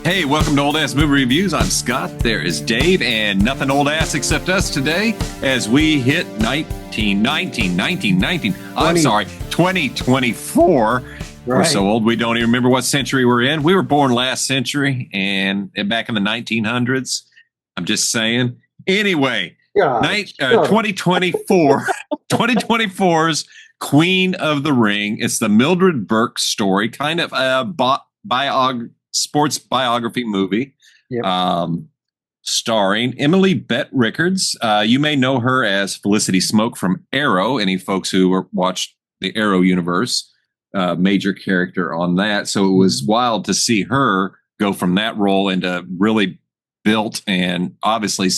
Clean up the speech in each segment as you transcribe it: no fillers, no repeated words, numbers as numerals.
Hey, welcome to Old Ass Movie Reviews. I'm Scott. There is Dave, and nothing old ass except us today as we hit 2024. Right. We're so old we don't even remember what century we're in. We were born last century and back in the 1900s. I'm just saying. Anyway, 2024, 2024's Queen of the Ring. It's the Mildred Burke story, kind of a sports biography movie. Yep. Starring Emily Bett Rickards. You may know her as Felicity Smoke from Arrow. Any folks who watched the Arrow universe, major character on that. So it was wild to see her go from that role into really built, and obviously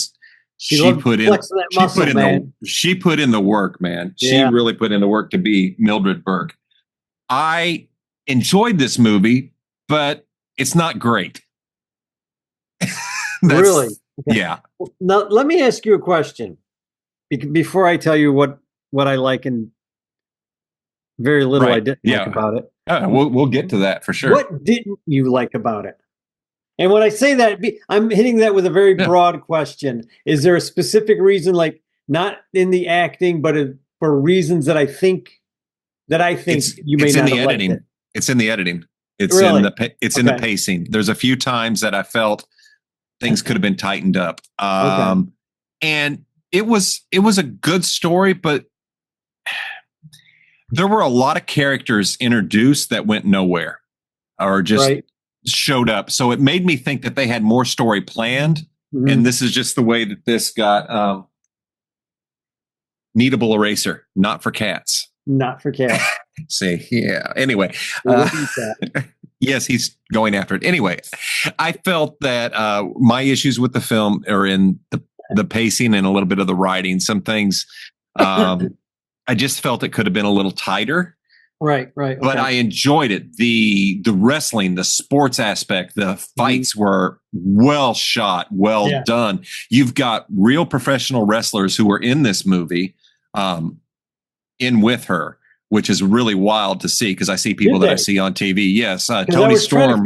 she put in the work, man. Yeah. She really put in the work to be Mildred Burke. I enjoyed this movie, but it's not great. Really? Yeah. Now, let me ask you a question before I tell you what I like and very little I didn't like about it. We'll get to that for sure. What didn't you like about it? And when I say that, I'm hitting that with a very broad question. Is there a specific reason, like not in the acting, but for reasons that I think you may not have liked it? It's in the editing. It's really? in the pacing. There's a few times that I felt things could have been tightened up. And it was a good story, but there were a lot of characters introduced that went nowhere or just showed up. So it made me think that they had more story planned. Mm-hmm. And this is just the way that this got Kneadable eraser, not for cats. Not for cats. See, yeah. Anyway, yes, he's going after it. Anyway, I felt that my issues with the film are in the pacing and a little bit of the writing. Some things I just felt it could have been a little tighter. Right. But I enjoyed it. The wrestling, the sports aspect, the fights were well shot, done. You've got real professional wrestlers who were in this movie, in with her, which is really wild to see because I see people that I see on TV. Yes, Tony Storm.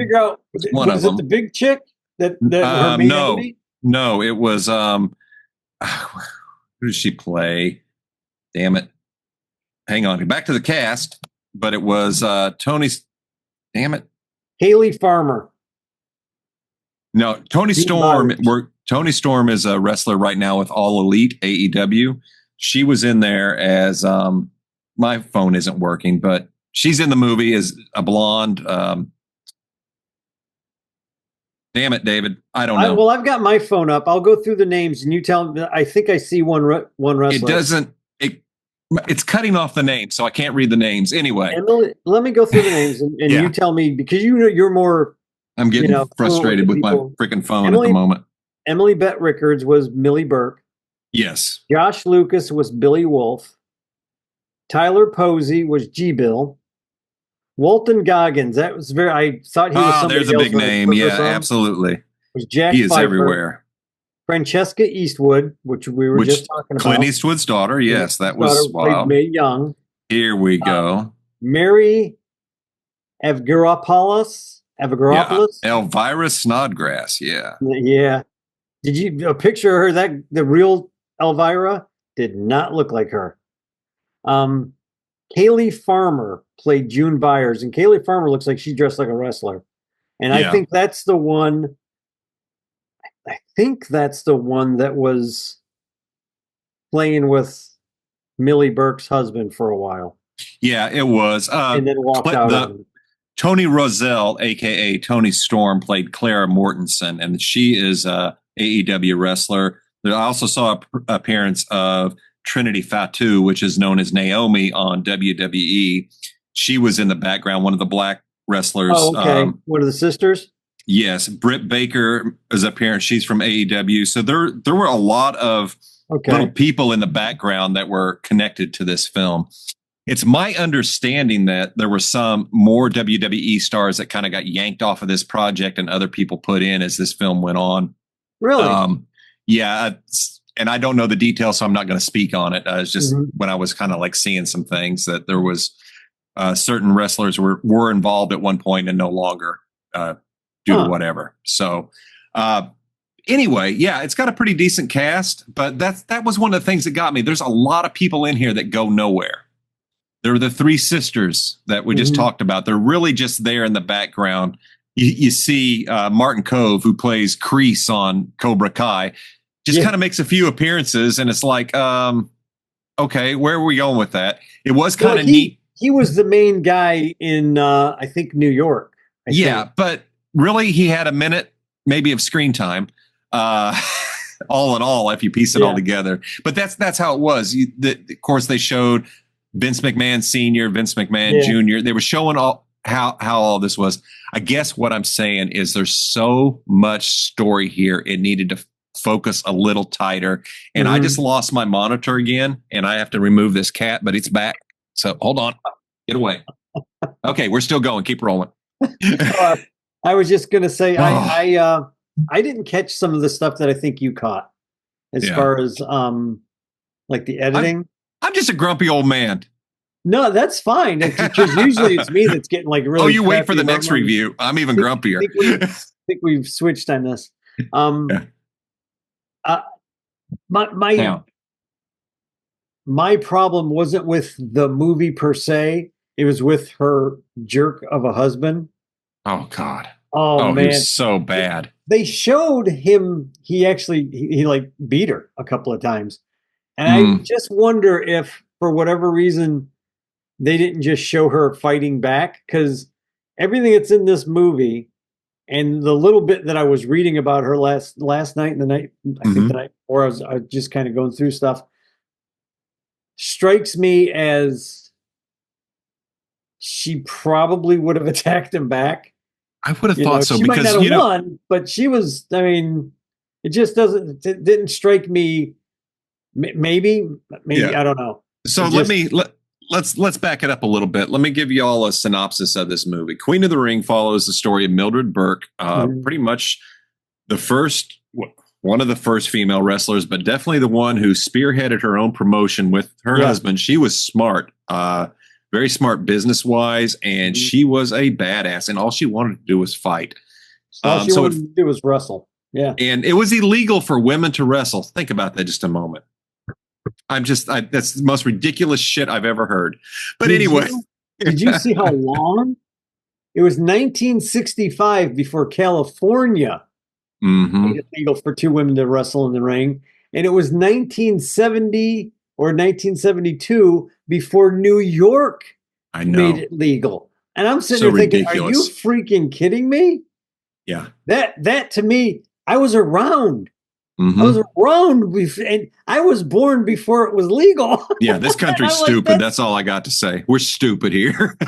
Was it the big chick that her main enemy? No, it was who did she play? Damn it! Hang on, back to the cast. But it was Tony's. Damn it, Haley Farmer. No, Tony Storm. Tony Storm is a wrestler right now with All Elite AEW. She was in there as my phone isn't working, but she's in the movie as a blonde. Damn it, David. I don't know. Well, I've got my phone up. I'll go through the names and you tell me. I think I see one wrestler. It doesn't. It's cutting off the names, so I can't read the names. Anyway, Emily, let me go through the names and you tell me because you're more. I'm getting frustrated with my freaking phone at the moment. Emily Bett Rickards was Millie Burke. Yes. Josh Lucas was Billy Wolf. Tyler Posey was G-Bill. Walton Goggins, that was I thought he was somebody there's a big name. Yeah, absolutely. Was Jack he is Pfeiffer. Everywhere. Francesca Eastwood, which we were just talking about. Clint Eastwood's daughter. Yes, that was wild. Mae Young. Here we go. Mary Evgeropoulos. Elvira Snodgrass. Yeah. Yeah. Did you a picture of her? The real Elvira did not look like her. Kaylee Farmer played June Byers, and Kaylee Farmer looks like she dressed like a wrestler. And I think that's the one. I think that's the one that was playing with Millie Burke's husband for a while. Yeah, it was. And then walked out. Tony Roselle, a.k.a. Tony Storm, played Clara Mortensen, and she is a AEW wrestler. I also saw an appearance of Trinity Fatu, which is known as Naomi on WWE. She was in the background, one of the black wrestlers. Oh, okay. One of the sisters? Yes. Britt Baker is a parent. She's from AEW. So there were a lot of little people in the background that were connected to this film. It's my understanding that there were some more WWE stars that kind of got yanked off of this project and other people put in as this film went on. Really? Yeah. And I don't know the details, so I'm not going to speak on it. It's just when I was kind of like seeing some things that there was certain wrestlers were involved at one point and no longer. due to whatever. So, anyway, yeah, it's got a pretty decent cast, but that was one of the things that got me. There's a lot of people in here that go nowhere. They're the three sisters that we just talked about. They're really just there in the background. You see Martin Kove, who plays Kreese on Cobra Kai, just kind of makes a few appearances, and it's like, okay, where are we going with that? It was kind of neat. He was the main guy in, I think, New York. I think. But really, he had a minute maybe of screen time. All in all, if you piece it all together. But that's how it was. Of course, they showed Vince McMahon Sr., Vince McMahon Jr. They were showing how all this was. I guess what I'm saying is there's so much story here. It needed to focus a little tighter. And I just lost my monitor again, and I have to remove this cat, but it's back. So hold on. Get away. Okay, we're still going. Keep rolling. I was just going to say, I didn't catch some of the stuff that I think you caught as far as like the editing. I'm just a grumpy old man. No, that's fine. Because usually it's me that's getting like really. Oh, you wait for the next review. I'm even grumpier. I think we've switched on this. My problem wasn't with the movie per se. It was with her jerk of a husband. Oh God. Oh man, he was so bad. They showed him. He like beat her a couple of times. And I just wonder if, for whatever reason, they didn't just show her fighting back, because everything that's in this movie and the little bit that I was reading about her last night and the night, I think the night before, I was just kind of going through stuff, strikes me as she probably would have attacked him back. I would have thought so, she because might not have won, but she was. I mean, it just didn't strike me. Maybe I don't know. So let's back it up a little bit. Let me give you all a synopsis of this movie. Queen of the Ring follows the story of Mildred Burke, pretty much one of the first female wrestlers, but definitely the one who spearheaded her own promotion with her husband. She was smart, very smart business wise, and she was a badass, and all she wanted to do was fight. All she wanted to do was wrestle. Yeah. And it was illegal for women to wrestle. Think about that just a moment. That's the most ridiculous shit I've ever heard. But anyway. Did you see how long? It was 1965 before California made it legal for two women to wrestle in the ring. And it was 1970 or 1972 before New York made it legal. And I'm sitting there thinking, ridiculous. Are you freaking kidding me? Yeah. That to me, I was around. I was around, and I was born before it was legal. Yeah, this country's stupid. That's all I got to say. We're stupid here.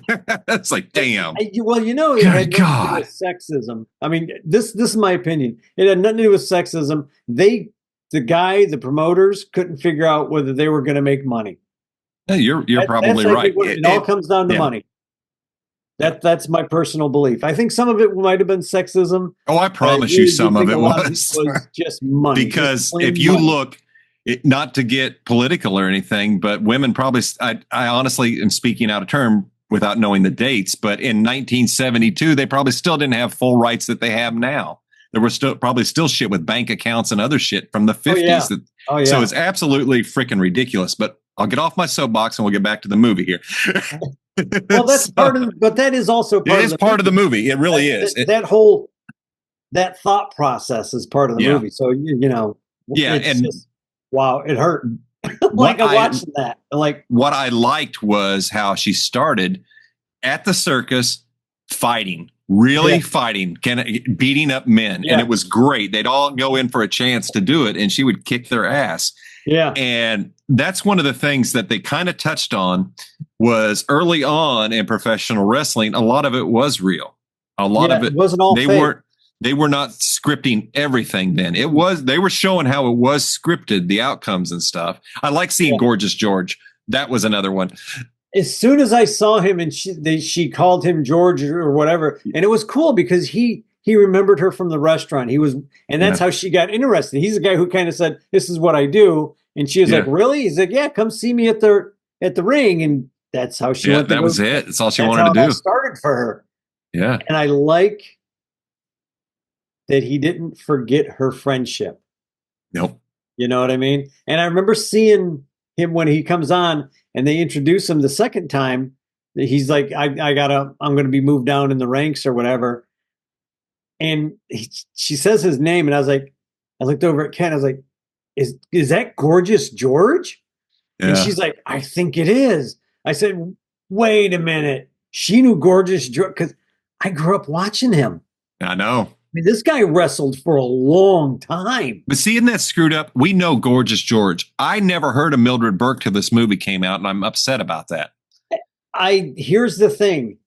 That's like, damn. It had nothing to do with sexism. I mean, this is my opinion. It had nothing to do with sexism. The promoters couldn't figure out whether they were going to make money. Yeah, you're probably right. It all comes down to money. That's my personal belief. I think some of it might have been sexism. Oh, I promise you some of it was just money. Because if you look, not to get political or anything, but women probably, I honestly am speaking out of term without knowing the dates, but in 1972, they probably still didn't have full rights that they have now. There was probably still shit with bank accounts and other shit from the 50s. So it's absolutely freaking ridiculous. But I'll get off my soapbox and we'll get back to the movie here. Well, that's but that is also part of the movie. It really is. That thought process is part of the movie. So wow, it hurt. Like I watched that. Like what I liked was how she started at the circus fighting, fighting, beating up men, and it was great. They'd all go in for a chance to do it, and she would kick their ass. Yeah. And that's one of the things that they kind of touched on was early on in professional wrestling. A lot of it was real. A lot of it wasn't all fake. They were not scripting everything then. They were showing how it was scripted, the outcomes and stuff. I like seeing Gorgeous George. That was another one. As soon as I saw him and she called him George or whatever, and it was cool because he remembered her from the restaurant. And that's how she got interested. He's the guy who kind of said, "This is what I do," and she was like, "Really?" He's like, "Yeah, come see me at the ring." And that's how she went. That was it. That's all she wanted to do. That started for her. Yeah, and I like that he didn't forget her friendship. Nope. You know what I mean? And I remember seeing him when he comes on and they introduce him the second time. He's like, I'm going to be moved down in the ranks or whatever. And she says his name, and I looked over at Ken. I was like, is that Gorgeous George? Yeah. And she's like, I think it is. I said, wait a minute. She knew Gorgeous George because I grew up watching him. I know. I mean, this guy wrestled for a long time. But seeing that screwed up, we know Gorgeous George. I never heard of Mildred Burke till this movie came out, and I'm upset about that. Here's the thing.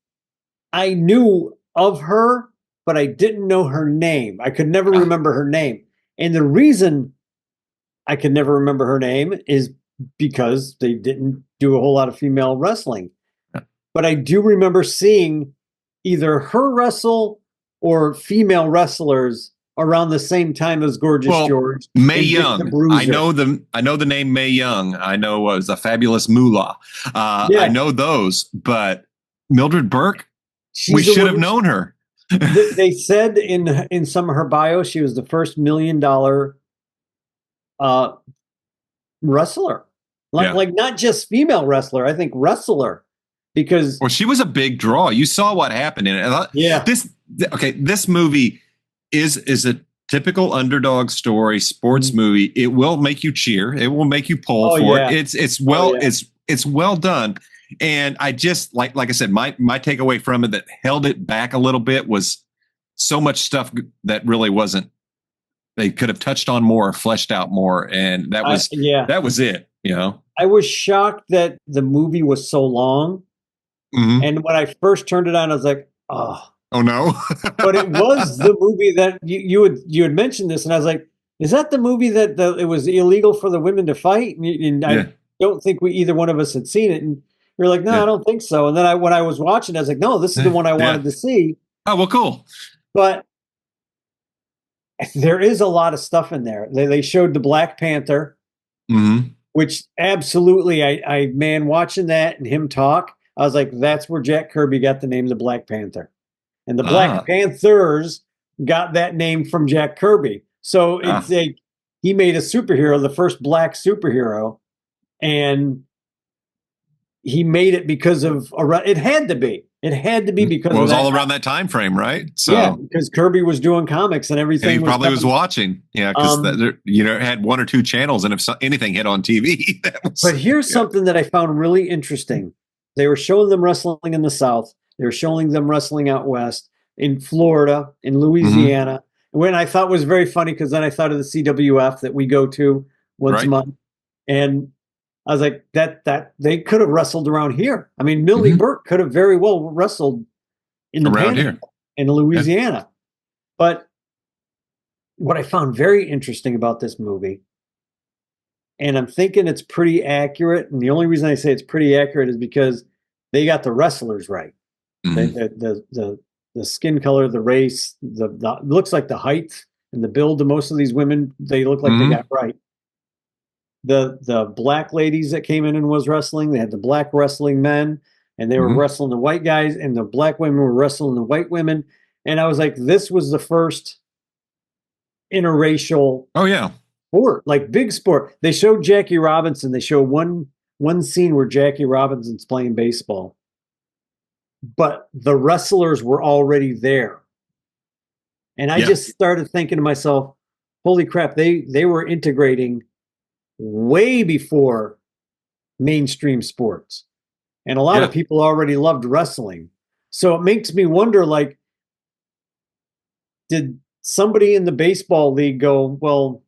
I knew of her, but I didn't know her name. I could never remember her name. And the reason I could never remember her name is because they didn't do a whole lot of female wrestling. But I do remember seeing either her wrestle or female wrestlers around the same time as Gorgeous George. Mae Young. I know the name Mae Young. I know was a Fabulous Moolah. I know those, but Mildred Burke, we should have known her. They said in some of her bio, she was the first $1 million wrestler. Like not just female wrestler, I think wrestler. Because she was a big draw. You saw what happened in it. This movie is a typical underdog story sports movie. It will make you cheer. It will make you pull for it. It's well done. And I just like I said, my takeaway from it that held it back a little bit was so much stuff that really wasn't. They could have touched on more, fleshed out more, and that was it. You know, I was shocked that the movie was so long. Mm-hmm. And when I first turned it on, I was like, oh no. But it was the movie that you had mentioned this, and I was like, is that the movie that it was illegal for the women to fight? And I don't think either one of us had seen it. And you're like, no, I don't think so. And then when I was watching, I was like, no, this is the one I wanted to see. Oh, well, cool. But there is a lot of stuff in there. They showed the Black Panther, which absolutely, I watching that and him talk, I was like, that's where Jack Kirby got the name the Black Panther. And the Black Panthers got that name from Jack Kirby. So it's he made a superhero, the first black superhero, and he made it because of it had to be. It had to be because it was all around that time frame, right? So because Kirby was doing comics and everything. And he probably was watching, because had one or two channels, and if anything hit on TV, but here's something that I found really interesting. They were showing them wrestling in the South. They were showing them wrestling out west, in Florida, in Louisiana. When I thought was very funny, because then I thought of the CWF that we go to once a month, and I was like, that they could have wrestled around here. I mean, Millie Burke could have very well wrestled in the around here in Louisiana. But what I found very interesting about this movie, and I'm thinking it's pretty accurate, and the only reason I say it's pretty accurate is because they got the wrestlers right. The skin color, the race, the looks like the height and the build of most of these women, they look like they got right. The black ladies that came in and was wrestling, they had the black wrestling men, and they were wrestling the white guys, and the black women were wrestling the white women. And I was like, this was the first interracial sport, like big sport. They showed Jackie Robinson. They show one scene where Jackie Robinson's playing baseball, but the wrestlers were already there. And I just started thinking to myself, holy crap, they were integrating way before mainstream sports. And a lot of people already loved wrestling. So it makes me wonder, like, did somebody in the baseball league go, well,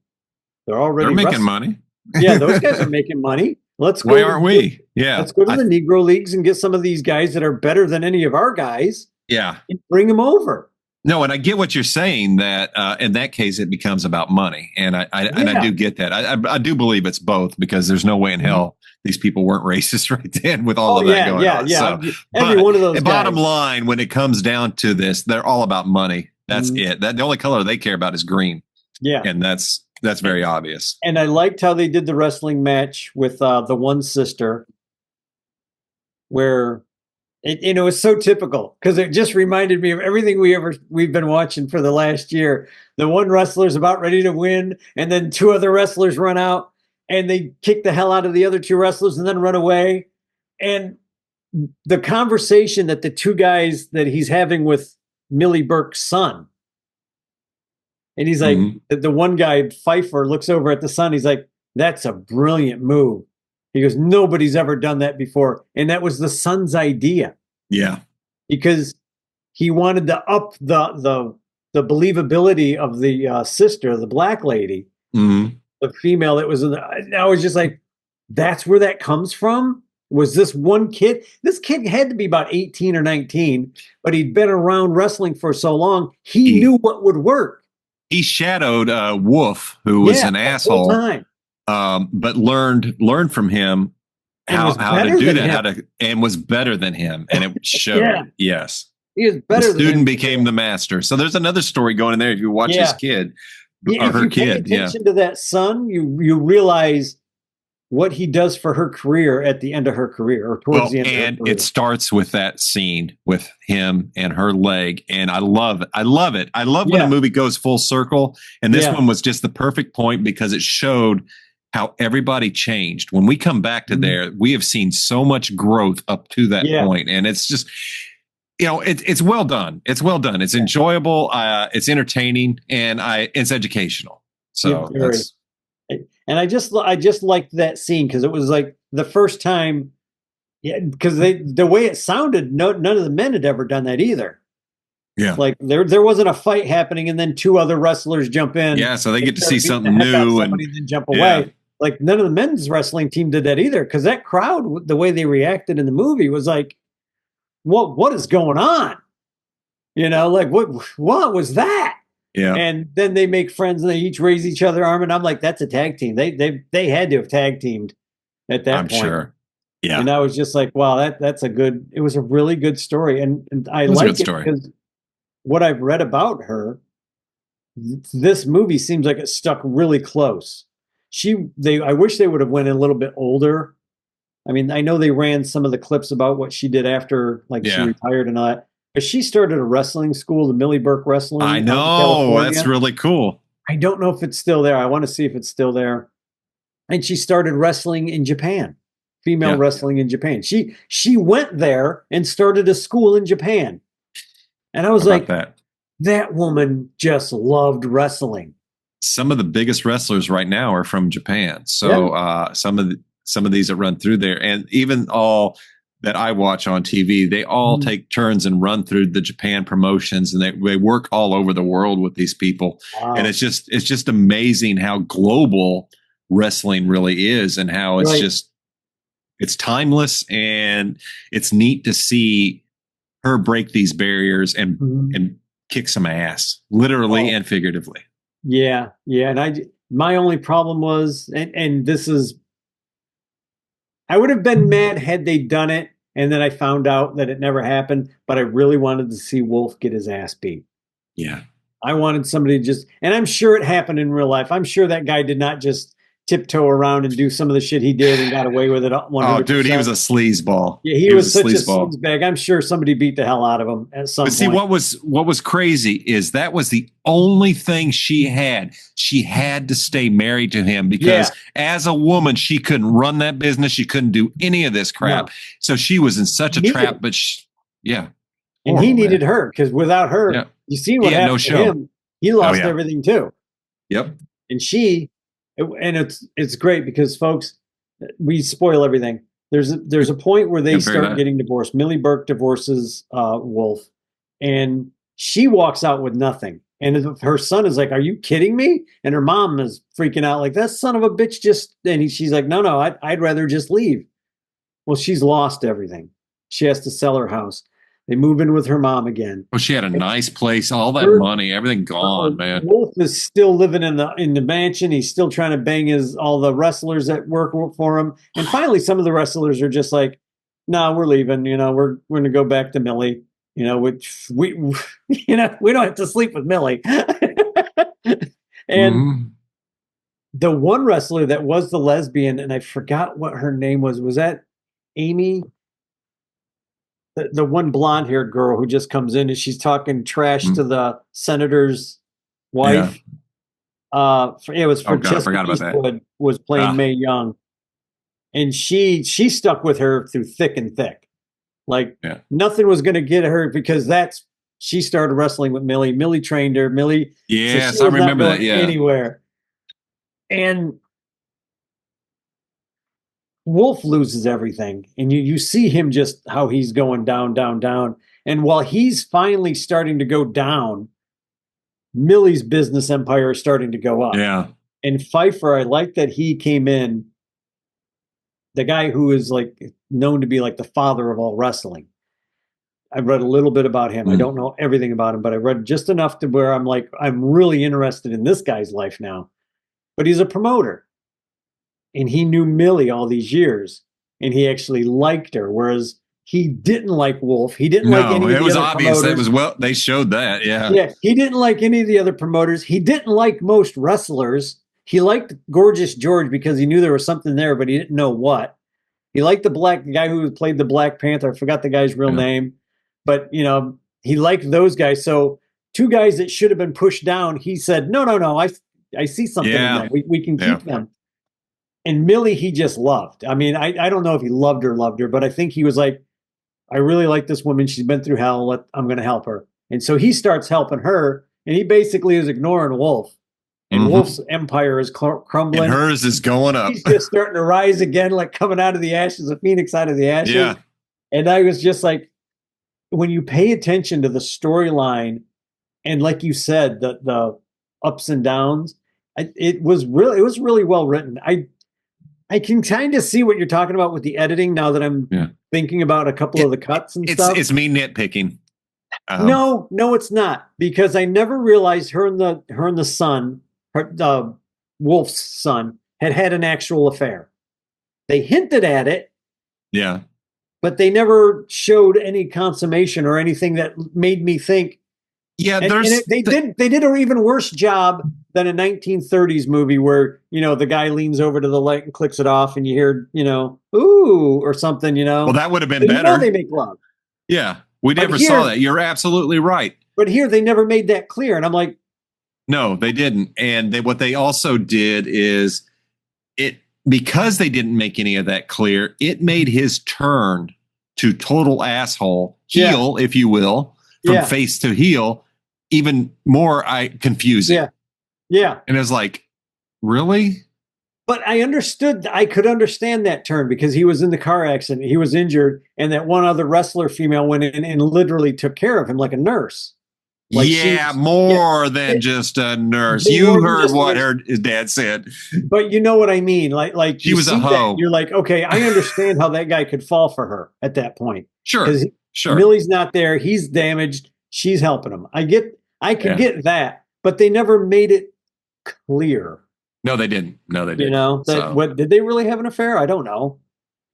they're making money. Yeah, those guys are making money. Let's go. Why aren't we? Yeah. Let's go to the Negro leagues and get some of these guys that are better than any of our guys. Yeah. And bring them over. No, and I get what you're saying, that in that case it becomes about money, and I do get that. I do believe it's both, because there's no way in hell these people weren't racist right then with all of that going on. Yeah, every one of those guys. Bottom line, when it comes down to this, they're all about money. That's it. The only color they care about is green. Yeah, and that's very obvious. And I liked how they did the wrestling match with the one sister, where it was so typical because it just reminded me of everything we've been watching for the last year. The one wrestler's about ready to win, and then two other wrestlers run out and they kick the hell out of the other two wrestlers and then run away. And the conversation that the two guys that he's having with Millie Burke's son, and he's like, the one guy, Pfeiffer, looks over at the son. He's like, that's a brilliant move. He goes, nobody's ever done that before. And that was the son's idea. Yeah. Because he wanted to up the believability of the sister, the black lady, the female that was in the, I was just like, that's where that comes from? Was this one kid? This kid had to be about 18 or 19, but he'd been around wrestling for so long, he knew what would work. He shadowed Wolf, who was an asshole, but learned from him how to do that, and was better than him, and it showed. Yes, he was better. The student became the master. So there's another story going in there. If you watch his kid or her kid, pay attention to that son, you realize what he does for her career at the end of her career, or towards the end of her career. It starts with that scene with him and her leg, and I love it. I love when a movie goes full circle, and this one was just the perfect point because it showed how everybody changed. When we come back to there, we have seen so much growth up to that point, and it's just, it's well done. It's well done. It's enjoyable. It's entertaining, and it's educational. So that's. And I just liked that scene because it was like the first time, because the way it sounded, none of the men had ever done that either. Yeah, like there wasn't a fight happening and then two other wrestlers jump in. Yeah, so they get to see something new and then jump away. Like none of the men's wrestling team did that either, because that crowd, the way they reacted in the movie was like, what is going on? Like what was that? Yeah. And then they make friends and they each raise each other arm. And I'm like, that's a tag team. They had to have tag teamed at that point. I'm sure. Yeah. And I was just like, wow, it was a really good story. And I like it because what I've read about her, this movie seems like it stuck really close. I wish they would have went a little bit older. I mean, I know they ran some of the clips about what she did after, she retired and all that. But she started a wrestling school, the Millie Burke Wrestling. I know. That's really cool. I don't know if it's still there. I want to see if it's still there. And she started wrestling in Japan, female wrestling in Japan. She went there and started a school in Japan. And I was like, that woman just loved wrestling. Some of the biggest wrestlers right now are from Japan. So some of these that run through there, and even all that I watch on TV, they all take turns and run through the Japan promotions, and they work all over the world with these people. Wow. And it's just amazing how global wrestling really is, and how it's it's timeless, and it's neat to see her break these barriers and kick some ass, literally and figuratively. Yeah. And my only problem was, and this is, I would have been mad had they done it, and then I found out that it never happened, but I really wanted to see Wolf get his ass beat. Yeah. I wanted somebody to and I'm sure it happened in real life. I'm sure that guy did not just tiptoe around and do some of the shit he did and got away with it 100%. Oh, dude, he was a sleazeball. Yeah, he was such a sleazebag. I'm sure somebody beat the hell out of him at some point. See, what was crazy is that was the only thing she had. She had to stay married to him because as a woman, she couldn't run that business. She couldn't do any of this crap. No. So she was in such a trap, but and he needed her, because without her, you see what happened to him. He lost everything too. Yep. And it's great because, folks, we spoil everything. There's a point where they start getting divorced. Millie Burke divorces Wolf, and she walks out with nothing. And her son is like, "Are you kidding me?" And her mom is freaking out, like, "That son of a bitch just." And she's like, "No, I'd rather just leave." Well, she's lost everything. She has to sell her house. They move in with her mom again. Well, she had a nice place, all that money, everything gone, man. Wolf is still living in the mansion. He's still trying to bang all the wrestlers that work for him. And finally, some of the wrestlers are just like, "No, we're leaving. We're going to go back to Millie. Which we don't have to sleep with Millie." And the one wrestler that was the lesbian, and I forgot what her name was. Was that Amy? the one blonde haired girl who just comes in and she's talking trash to the senator's Yeah. wife. It was Oh for God, I Chester forgot about that. Eastwood was playing Mae Young, and she stuck with her through thick and thick. Like nothing was going to get her because she started wrestling with Millie. Millie trained her. Millie, so she Yes, I was not remember that. going Yeah. anywhere. And Wolf loses everything, and you see him just how he's going down, down, down. And while he's finally starting to go down, Millie's business empire is starting to go up. Yeah. And Pfeiffer, I like that he came in, the guy who is like known to be like the father of all wrestling. I read a little bit about him. I don't know everything about him, but I read just enough to where I'm like, I'm really interested in this guy's life now. But he's a promoter. And he knew Millie all these years. And he actually liked her. Whereas he didn't like Wolf. He didn't like any of the it was other obvious. promoters. It was they showed that. Yeah. Yeah. He didn't like any of the other promoters. He didn't like most wrestlers. He liked Gorgeous George because he knew there was something there, but he didn't know what. He liked the guy who played the Black Panther. I forgot the guy's real name. But, he liked those guys. So two guys that should have been pushed down, he said, no, I see something in them. We can keep them. And Millie, he just loved. I mean, I don't know if he loved her, but I think he was like, I really like this woman. She's been through hell. I'm going to help her. And so he starts helping her, and he basically is ignoring Wolf. And Wolf's empire is crumbling. And hers is going up. He's just starting to rise again, like coming out of the ashes, a phoenix out of the ashes. Yeah. And I was just like, when you pay attention to the storyline, and like you said, the ups and downs, it was really well written. I can kind of see what you're talking about with the editing now that I'm thinking about a couple of the cuts and stuff. It's me nitpicking. No, it's not, because I never realized her and the son, Wolf's son, had an actual affair. They hinted at it. Yeah. But they never showed any consummation or anything that made me think. Yeah, they did an even worse job than a 1930s movie where, the guy leans over to the light and clicks it off and you hear, ooh, or something, Well, that would have been better. They make love. Yeah, we never saw that. You're absolutely right. But here they never made that clear. And I'm like, no, they didn't. And what they also did is because they didn't make any of that clear, it made his turn to total asshole, heel, if you will, from face to heel, even more confusing. Yeah. And it was like, really? But I could understand that turn because he was in the car accident. He was injured. And that one other wrestler female went in and literally took care of him like a nurse. Like more than just a nurse. You heard what his dad said. But you know what I mean? Like she was a hoe. You're like, okay, I understand how that guy could fall for her at that point. Sure. Millie's not there. He's damaged. She's helping him. I can get that, but they never made it clear. No, they didn't. What did they really have an affair? I don't know.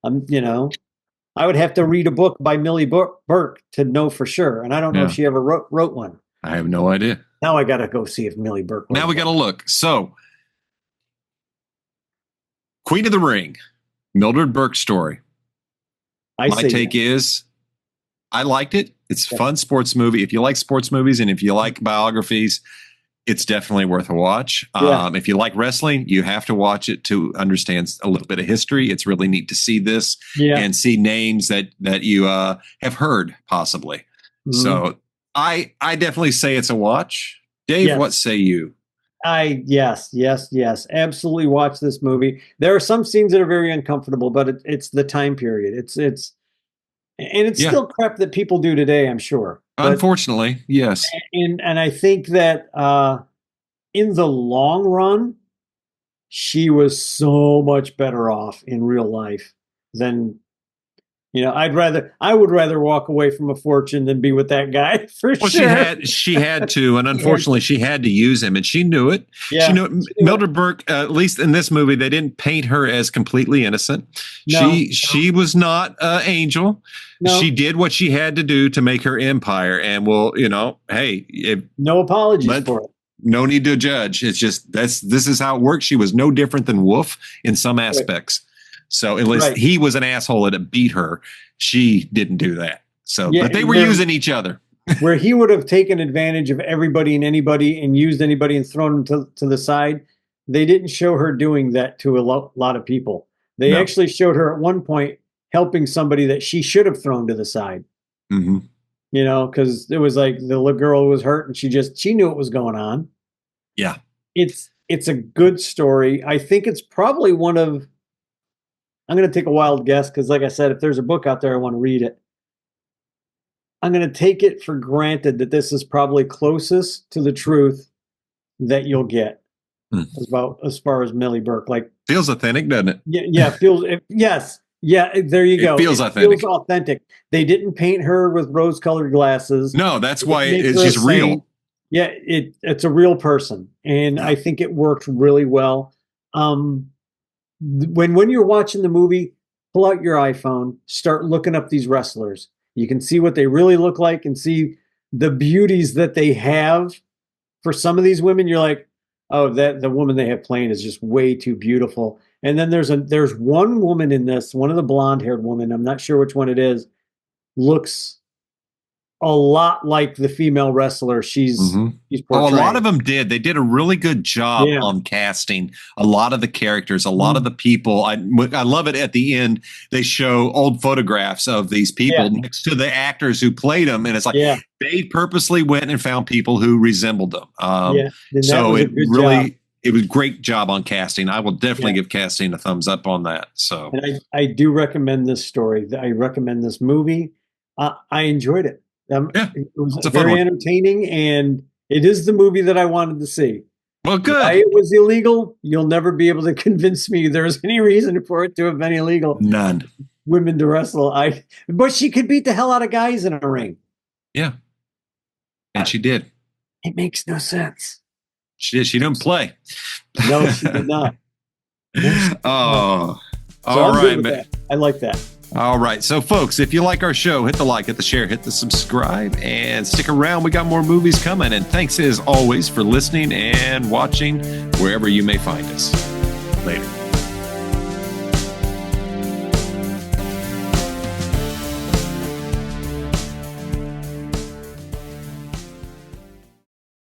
I would have to read a book by Millie Burke to know for sure. And I don't know if she ever wrote one. I have no idea. Now I got to go see if Millie Burke. Now we got to look. So, Queen of the Ring, Mildred Burke story. My take is, I liked it. It's a fun sports movie. If you like sports movies and if you like biographies, it's definitely worth a watch. If you like wrestling, you have to watch it to understand a little bit of history. It's really neat to see this and see names that you have heard possibly. So I definitely say it's a watch. Dave, what say you? Yes, absolutely watch this movie. There are some scenes that are very uncomfortable, but it's the time period. It's still crap that people do today, I'm sure. Unfortunately, yes. And I think that in the long run, she was so much better off in real life than, I would rather walk away from a fortune than be with that guy for sure. She had to, and unfortunately she had to use him, and she knew it. Yeah. She knew it. Mildred Burke, at least in this movie, they didn't paint her as completely innocent. She was not an angel. No. She did what she had to do to make her empire, and no apologies for it. No need to judge. It's just this is how it works. She was no different than Wolf in some aspects. Right. So unless he was an asshole and it beat her, she didn't do that. So, but they were using each other. Where he would have taken advantage of everybody and anybody and used anybody and thrown them to the side. They didn't show her doing that to a lot of people. They actually showed her at one point helping somebody that she should have thrown to the side. Mm-hmm. You know, because it was like the little girl was hurt and she knew what was going on. Yeah. It's a good story. I think it's probably one of, I'm going to take a wild guess because like I said, if there's a book out there, I want to read it. I'm going to take it for granted that this is probably closest to the truth that you'll get as far as Millie Burke. Like, feels authentic, doesn't it? Yeah, yes. Yeah, there you go. It feels authentic. Feels authentic. They didn't paint her with rose-colored glasses. No, that's why it's just real. Yeah, it's a real person, and I think it worked really well. When you're watching the movie, pull out your iPhone, start looking up these wrestlers. You can see what they really look like and see the beauties that they have. For some of these women, you're like, oh, that the woman they have playing is just way too beautiful. And then there's one woman in this, one of the blonde-haired women, I'm not sure which one it is, looks a lot like the female wrestler she's portraying. Oh, a lot of them did. They did a really good job on casting a lot of the characters, a lot of the people. I love it at the end. They show old photographs of these people next to the actors who played them. And it's like they purposely went and found people who resembled them. So it was a great job on casting. I will definitely give casting a thumbs up on that. So, and I do recommend this story. I recommend this movie. I enjoyed it. It was very entertaining, and it is the movie that I wanted to see. Well, good. Why it was illegal, you'll never be able to convince me there's any reason for it to have been illegal. None. Women to wrestle. But she could beat the hell out of guys in a ring. Yeah. And she did. It makes no sense. She did. She didn't play. No, she did not. All right, man. I like that. All right. So, folks, if you like our show, hit the like, hit the share, hit the subscribe, and stick around. We got more movies coming. And thanks, as always, for listening and watching wherever you may find us. Later.